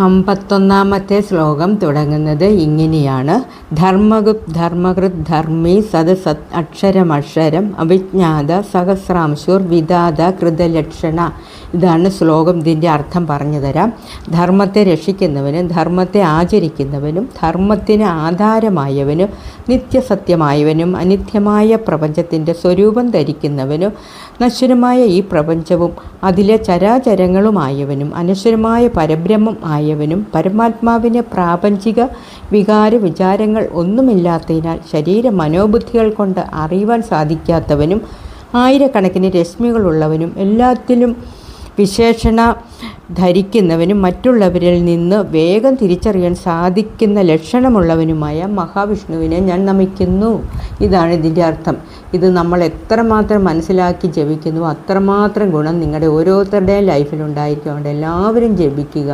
51-ാമത്തെ ശ്ലോകം തുടങ്ങുന്നത് ഇങ്ങനെയാണ്. ധർമ്മകൃത് ധർമ്മി സത് സത് അക്ഷരമക്ഷരം അവിജ്ഞാത സഹസ്രാംശുർ വിദാത കൃതലക്ഷണ. ഇതാണ് ശ്ലോകം. ഇതിൻ്റെ അർത്ഥം പറഞ്ഞു തരാം. ധർമ്മത്തെ രക്ഷിക്കുന്നവനും ധർമ്മത്തെ ആചരിക്കുന്നവനും ധർമ്മത്തിന് ആധാരമായവനും നിത്യസത്യമായവനും അനിത്യമായ പ്രപഞ്ചത്തിൻ്റെ സ്വരൂപം ധരിക്കുന്നവനും നശ്വരമായ ഈ പ്രപഞ്ചവും അതിലെ ചരാചരങ്ങളുമായവനും അനശ്വരമായ പരബ്രഹ്മം ആയവനും പരമാത്മാവിന് പ്രാപഞ്ചിക വികാര വിചാരങ്ങൾ ഒന്നുമില്ലാത്തതിനാൽ ശരീര മനോബുദ്ധികൾ കൊണ്ട് അറിയുവാൻ സാധിക്കാത്തവനും ആയിരക്കണക്കിന് രശ്മികളുള്ളവനും എല്ലാത്തിലും വിശേഷണ ധരിക്കുന്നവനും മറ്റുള്ളവരിൽ നിന്ന് വേഗം തിരിച്ചറിയാൻ സാധിക്കുന്ന ലക്ഷണമുള്ളവനുമായ മഹാവിഷ്ണുവിനെ ഞാൻ നമിക്കുന്നു. ഇതാണ് ഇതിൻ്റെ അർത്ഥം. ഇത് നമ്മൾ എത്രമാത്രം മനസ്സിലാക്കി ജപിക്കുന്നു അത്രമാത്രം ഗുണം നിങ്ങളുടെ ഓരോരുത്തരുടെയും ലൈഫിലുണ്ടായിരിക്കും. അതുകൊണ്ട് എല്ലാവരും ജപിക്കുക.